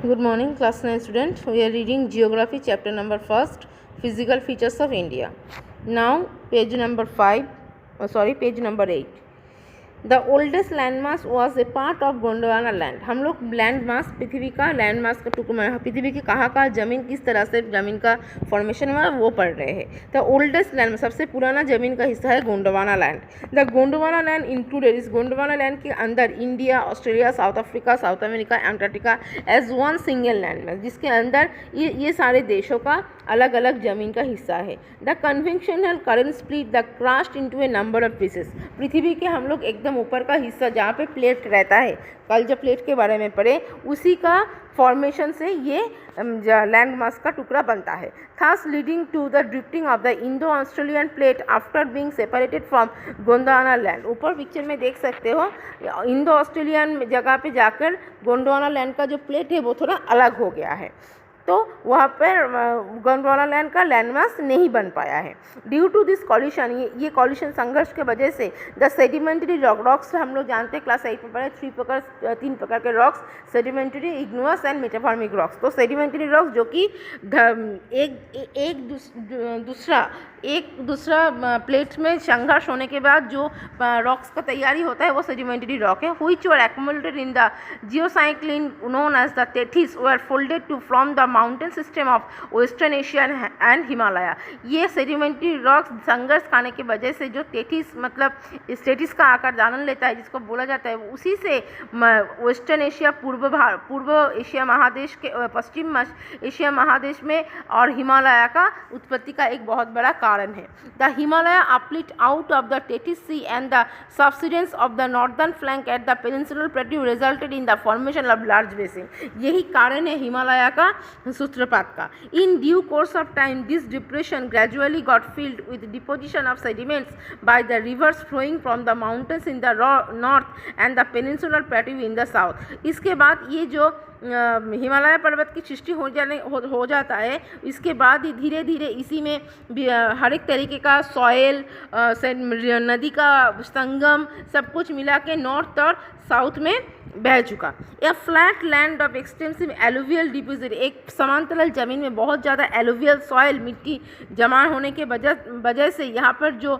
Good morning, class 9 student. We are reading Geography, chapter number 1st, Physical Features of India. Now, page number page number 8. The oldest landmass was a part of Gondwana land. हम लोग land mass, पृथ्वी का land mass का टुकड़ा, पृथ्वी की कहाँ ज़मीन किस तरह से ज़मीन का फॉर्मेशन हुआ वो पढ़ रहे हैं. द ओल्डेस्ट लैंड, सबसे पुराना ज़मीन का हिस्सा है Gondwana land. The Gondwana land included, इस गोंडवाना लैंड के अंदर India, Australia, South Africa, South America, Antarctica as one single land mass, जिसके अंदर ये सारे देशों का अलग अलग ज़मीन का हिस्सा है. The conventional current split the crust into a number of pieces. पृथ्वी के हम लोग एकदम ऊपर का हिस्सा जहाँ पे प्लेट रहता है, कल जब प्लेट के बारे में पढ़े, उसी का फॉर्मेशन से ये लैंड मास का टुकड़ा बनता है. Thus leading to the drifting of the Indo Australian plate after being separated from Gondwana land. ऊपर पिक्चर में देख सकते हो, इंडो ऑस्ट्रेलियन जगह पे जाकर गोंडवाना लैंड का जो प्लेट है वो थोड़ा अलग हो गया है, तो वहाँ पर गोंडवाना लैंड का लैंडमास नहीं बन पाया है. ड्यू टू दिस कॉलिशन, ये कॉलिशन संघर्ष के वजह से द सेडिमेंट्री रॉक्स, हम लोग जानते हैं क्लास 8 में पढ़े, तीन प्रकार के rocks, sedimentary, igneous and metamorphic rocks. तो सेडिमेंट्री रॉक्स जो कि एक दूसरा प्लेट्स में संघर्ष होने के बाद जो रॉक्स का तैयारी होता है वो सेडिमेंट्री रॉक है. Which were accumulated in the geosyncline known as the Tethys were folded to from the mountain system of western Asia and Himalaya. ये सेडिमेंट्री रॉक्स संघर्ष खाने की वजह से जो टेथिस, मतलब टेथिस का आकार धारण लेता है, जिसको बोला जाता है, उसी से वेस्टर्न एशिया, पूर्व एशिया महादेश के, पश्चिम एशिया महादेश में और हिमालय का उत्पत्ति का एक बहुत बड़ा कारण है. The Himalaya uplift out of the Tethys sea and the subsidence of the northern flank at the peninsular plateau resulted in the formation of large basin. यही कारण है हिमालय का सूत्रपात का. In due course of time this depression gradually got filled with deposition of sediments by the rivers flowing from the mountains in the north and the peninsular plateau in the south. इसके बाद ये जो हिमालय पर्वत की सृष्टि हो जाता है, इसके बाद ही धीरे धीरे इसी में हर एक तरीके का सॉयल, नदी का संगम, सब कुछ मिला के नॉर्थ और साउथ में बह चुका. A flat land of extensive alluvial deposit, एक समांतरल जमीन में बहुत ज़्यादा एलुवियल सॉयल, मिट्टी जमा होने के वजह से यहाँ पर जो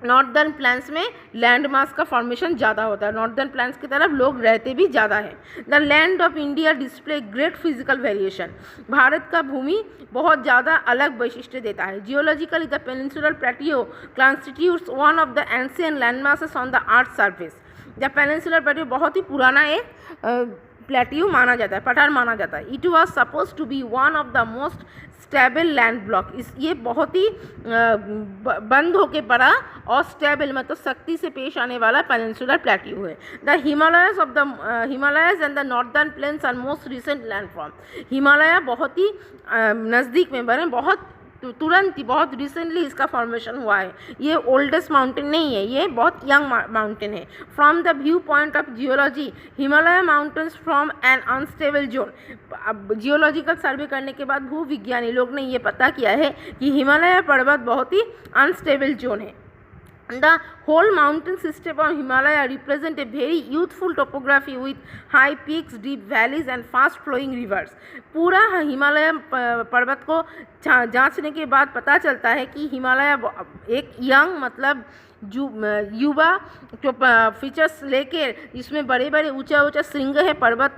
नॉर्दर्न प्लेन्स में लैंड मास का फॉर्मेशन ज़्यादा होता है. नॉर्दर्न प्लेन्स की तरफ लोग रहते भी ज़्यादा हैं. The land of India display great physical variation. Bharat का भूमि बहुत ज़्यादा अलग वैशिष्ट्य देता है. Geologically the peninsular plateau constitutes one of the ancient land masses on the earth surface. The peninsular plateau बहुत ही पुराना एक प्लेट्यू माना जाता है, पठार माना जाता है. It was supposed to be one of the most stable land block. ये बहुत ही बंद होके पड़ा और स्टेबल, मतलब शक्ति से पेश आने वाला पेनिनसुलर प्लेट्यू है. The Himalayas and the northern plains are most recent landform. Himalaya बहुत ही नज़दीक में बने, बहुत तुरंत ही, बहुत रिसेंटली इसका फॉर्मेशन हुआ है. ये ओल्डेस्ट माउंटेन नहीं है, ये बहुत यंग माउंटेन है. From the view point of geology, Himalaya mountains from N unstable zone. अब जियोलॉजिकल सर्वे करने के बाद भूविज्ञानी लोग ने ये पता किया है कि हिमालय पर्वत बहुत ही अनस्टेबल जोन है. The whole mountain system of Himalaya represent a very youthful topography with high peaks, deep valleys and fast flowing rivers. पूरा हिमालय पर्वत को जांचने के बाद पता चलता है कि हिमालय एक यंग, मतलब युवा जो फीचर्स लेके, इसमें बड़े बड़े ऊंचा श्रृंग है, पर्वत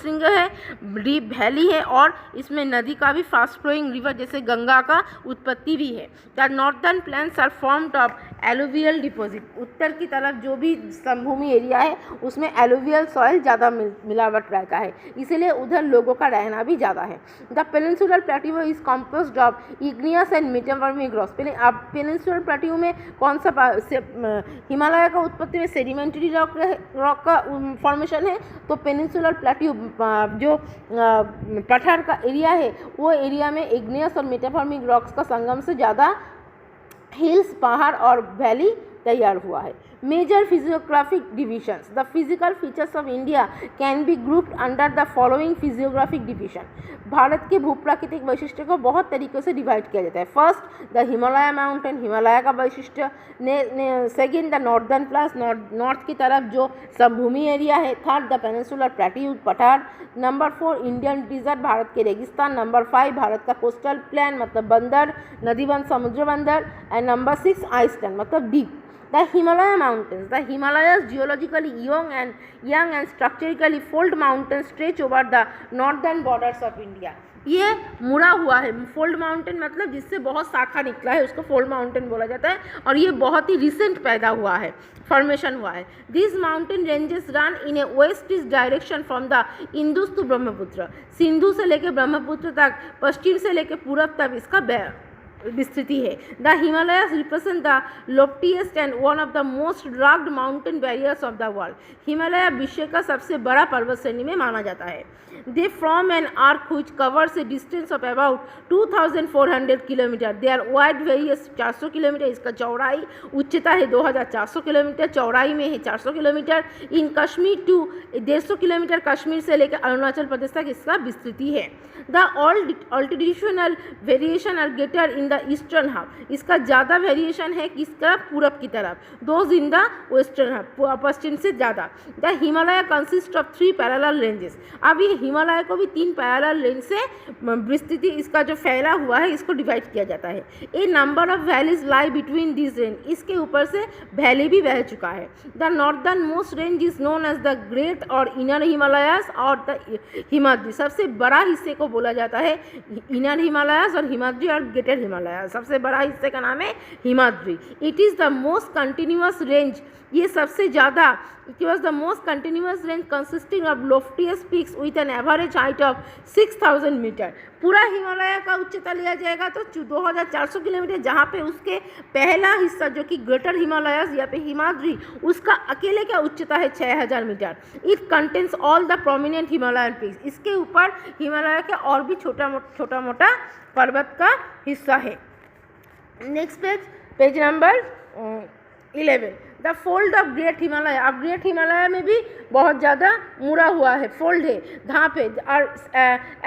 श्रृंग है, डीप वैली है, और इसमें नदी का भी फास्ट फ्लोइंग रिवर जैसे गंगा का उत्पत्ति भी है. The northern plains are formed of alluvial deposit. उत्तर की तरफ जो भी समभूमि एरिया है उसमें एलुवियल सॉइल ज़्यादा मिलावट रहता है, इसीलिए उधर लोगों का रहना भी ज़्यादा है. The peninsular plateau is composed of igneous and metamorphic rocks. अब पेनिनसुलर प्लेट्यू में कौन सा हिमालय का उत्पत्ति में सेडिमेंट्री रॉक का फॉर्मेशन है, तो पेनिनसुलर प्लेट्यू जो पठार का एरिया है वो एरिया में इग्नियस और मेटाफॉर्मिक रॉक्स का संगम से ज़्यादा हिल्स, पहाड़ और वैली तैयार हुआ है. Major physiographic divisions. The physical features of India can be grouped under the following physiographic division. Bharat के भूप्राकृतिक वैशिष्ट्य को बहुत तरीक़ों से डिवाइड किया जाता है. First the Himalaya mountain, Himalaya का वैशिष्ट्य. Second the northern pliers, north की तरफ जो समभूमि एरिया है. थर्ड द पेनिनसुलर प्लेट्यू, पठार. नंबर 4 इंडियन डिजर्ट, भारत के रेगिस्तान. नंबर 5 भारत का कोस्टल प्लेन मतलब बंदर, नदीबंद, समुद्र बंदर. एंड नंबर 6 आइसलैंड मतलब द्वीप. The Himalaya mountains. The Himalayas geologically young and structurally fold mountains stretch over the northern borders of India. ये मुड़ा हुआ है. फोल्ड माउंटेन मतलब जिससे बहुत शाखा निकला है उसको फोल्ड माउंटेन बोला जाता है और ये बहुत ही रिसेंट पैदा हुआ है, फॉर्मेशन हुआ है. This mountain ranges run in a west east direction from the Indus to Brahmaputra. Sindhu से लेकर ब्रह्मपुत्र तक, पश्चिम से लेकर पूरब तक इसका विस्तृति है. The Himalayas represent the loftiest and one of the most rugged mountain barriers of the world. Himalaya विश्व का सबसे बड़ा पर्वत श्रेणी में माना जाता है. They from an arc which covers a distance of about 2400 kilometre. They are wide various 400 kilometre इसका चौड़ाई. उच्चता है 2400 किलोमीटर, चौड़ाई में है 400 kilometre. In Kashmir to 150 kilometre, Kashmir से लेकर अरुणाचल प्रदेश तक इसका विस्तृति है. The altitudinal variation are greater in the eastern half. इसका ज़्यादा वेरिएशन है किसका, पूरब की तरफ. Those in the western half, पश्चिम से ज़्यादा. The Himalaya consist of 3 parallel ranges. अब ये हिमालय को भी 3 पैरेलल रेंज से विस्तृति इसका जो फैला हुआ है इसको डिवाइड किया जाता है. A number of valleys lie between this range. इसके ऊपर से वैली भी बह चुका है. The northern most range is known as the great or inner Himalayas or the Himadri. सबसे बड़ा हिस्से को बोला जाता है इनर हिमालयस और हिमाद्री और ग्रेटर हिमालय. सबसे बड़ा हिस्से का नाम है Himadri. It is the most continuous range. ये सबसे ज़्यादा, it was the most continuous range consisting of loftiest peaks with an average height of 6000 metre. पूरा हिमालय का उच्चता लिया जाएगा तो 2400 किलोमीटर, जहाँ पे उसके पहला हिस्सा जो कि ग्रेटर हिमालयस या पे हिमाद्री, उसका अकेले का उच्चता है 6000 metre. It contains all the prominent Himalayan peaks. इसके ऊपर हिमालय के और भी छोटा मोटा पर्वत का हिस्सा है. Next page number 11. The fold of great Himalaya. अब ग्रेट हिमालय में भी बहुत ज़्यादा मुड़ा हुआ है, फोल्ड है, जहाँ पे are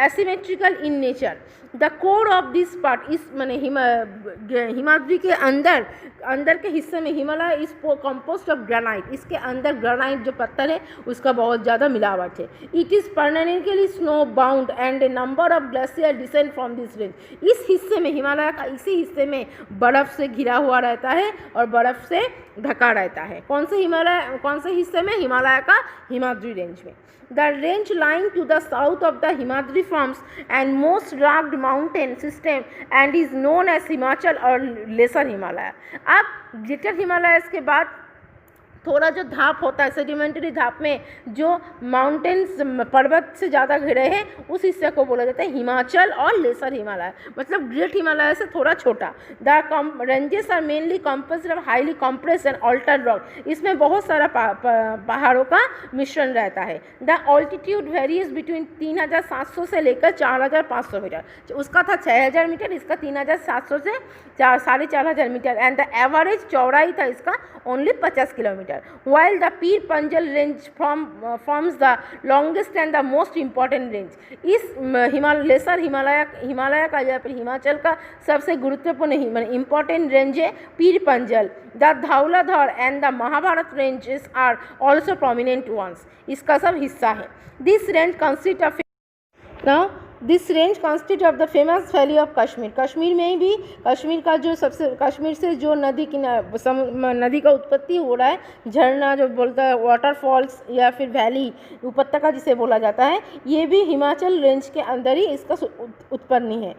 asymmetrical in nature. The core of this part, इस माने हिमाद्री के अंदर के हिस्से में हिमालय इस कंपोस्ट ऑफ ग्रेनाइट. इसके अंदर ग्रेनाइट जो पत्थर है उसका बहुत ज़्यादा मिलावट है. It is permanently snow bound and A number of glacier descend from this range. इस हिस्से में हिमालय का इसी हिस्से में बर्फ़ से घिरा हुआ रहता है और बर्फ़ से ढका रहता है. कौन से हिस्से में, हिमालय का हिमाद्री रेंज में. The range lying to the south of the Himadri forms and most rugged mountain system and is known as Himachal or Lesser Himalaya. अब ग्रेटर हिमालयस के बाद थोड़ा जो धाप होता है, सेडिमेंटरी धाप में जो माउंटेन्स पर्वत से ज़्यादा घिरे हैं उस हिस्से को बोला जाता है हिमाचल और लेसर हिमालय, मतलब ग्रेट हिमालय से थोड़ा छोटा. The ranges are mainly composed of highly compressed and altered rock. इसमें बहुत सारा पहाड़ों का मिश्रण रहता है. द ऑल्टीट्यूड वेरीज बिटवीन 3700 से लेकर 4500 मीटर. उसका था 6000 मीटर, इसका 3700 से 4500 मीटर. एंड द एवरेज चौड़ाई था इसका only 50 kilometre. While the Pir Panjal range forms the longest and the most important range. इस लेसर हिमालय का या फिर हिमाचल का सबसे गुरुत्वपूर्ण इम्पोर्टेंट रेंज है Pir Panjal. The Dhauladhar and the Mahabharat ranges are also prominent ones. इसका सब हिस्सा है. This range consist of this range consist of the famous valley of Kashmir. Kashmir में भी कश्मीर से जो नदी का उत्पत्ति हो रहा है, झरना जो बोलता है, वाटरफॉल्स या फिर वैली, उपत्यका जिसे बोला जाता है, ये भी हिमाचल रेंज के अंदर ही इसका उत्पत्ति है,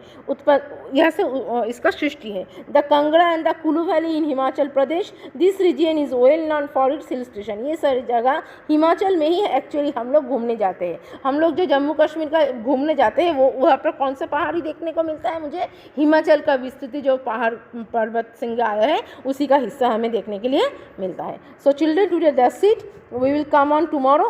यहाँ से इसका सृष्टि है. The Kangra and the Kullu valley in Himachal Pradesh. This region is well known for its hill station. ये सारी जगह हिमाचल में ही एक्चुअली हम लोग घूमने जाते हैं. हम लोग जो जम्मू कश्मीर का घूमने जाते हैं वो वहाँ पर कौन सा पहाड़ी देखने को मिलता है, मुझे हिमाचल का विस्तृति जो पहाड़ पर्वत श्रृंग आया है उसी का हिस्सा हमें देखने के लिए मिलता है. So children today that's it. We will come on tomorrow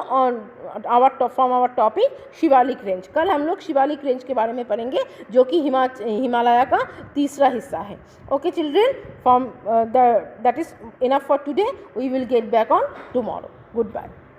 from our topic Shivalik range. कल हम लोग शिवालिक रेंज के बारे में पढ़ेंगे जो कि हिमालय का तीसरा हिस्सा है। Okay children, from that is enough for today, we will get back on tomorrow. Good bye.